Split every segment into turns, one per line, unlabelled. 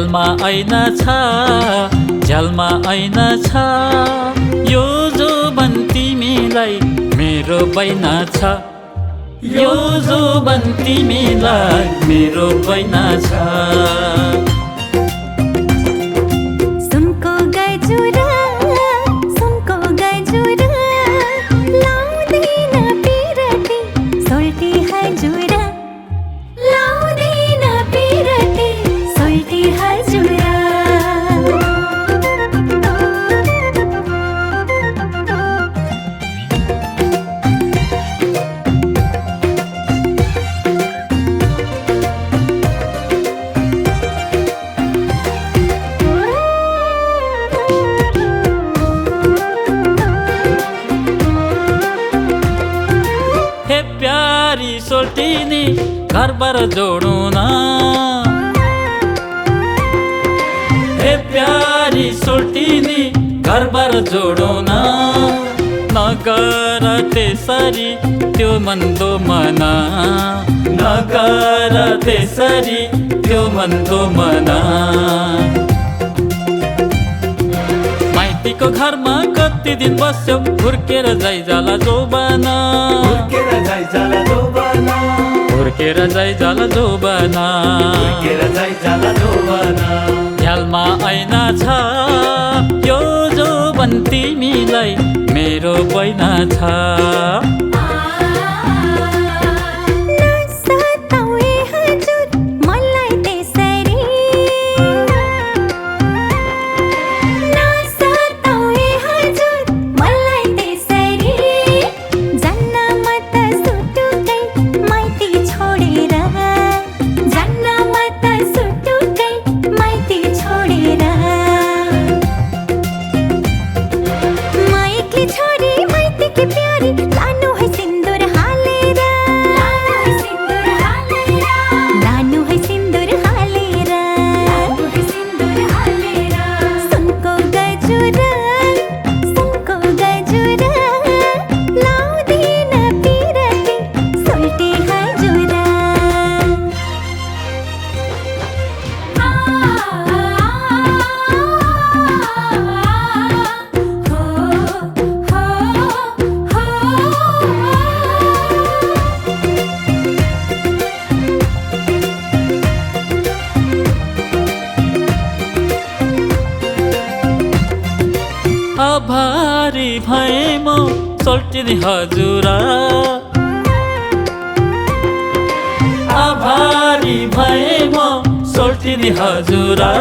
झ्यालमा ऐना छ, झ्यालमा ऐना छ, यो जोबन तिमीलाई मेरो बैना छ, यो जोबन तिमीलाई मेरो बैना छ।
सुनको गजुरा लाउँदैन पिरती सोल्टी हजुरा, लाउँदैन पिरती सोल्टी हजुरा।
प्यारी सोल्टिनी घरबार जोडू न, हे प्यारी सोल्टिनी घरबार जोडू न, नगर त्यसरी त्यो मन्दो मना, नगर त्यसरी त्यो मन्दो मना। माइतीको घरमा कति दिन बस्यो, हुर्केर जाइजाला जोबाना,
हुर्केर जाइजाला जोबाना,
हुर्केर जाइजाला जोबाना,
हुर्केर जाइजाला जोबाना।
झ्यालमा ऐना छ, यो जोबन तिमीलाई मेरो बैना छ। आभारी भए म सोल्टिनी हजुरा, आभारी भए म सोल्टिनी हजुरा,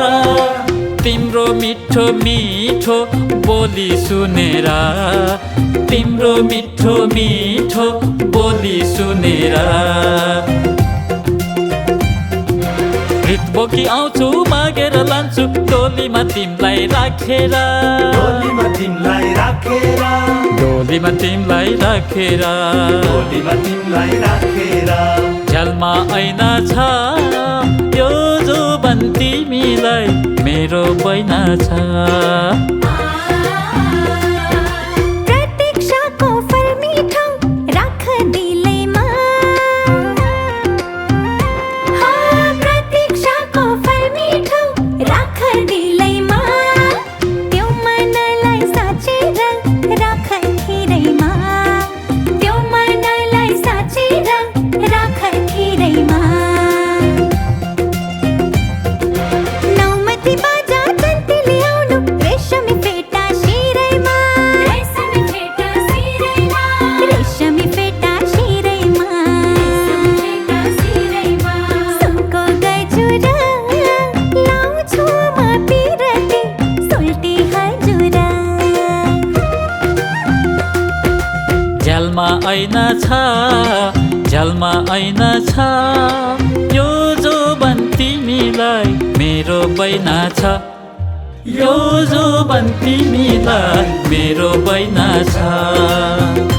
तिम्रो मिठो मिठो बोली सुनेर, तिम्रो मिठो मिठो बोली सुनेर। गीत बोकी आउँछु मागेर लान्छु, टोलीमा तिमीलाई राखेर,
टोलीमा तिमीलाई राखेर,
टोलीमा तिमीलाई राखेर,
टोलीमा तिमीलाई राखेर।
झ्यालमा ऐना छ, यो जोबन तिमीलाई मेरो बैना छ। झ्यालमा ऐना छ, झ्यालमा ऐना छ, यो जोबन तिमीलाई मेरो बैना छ, यो जोबन तिमीलाई मेरो बैना छ।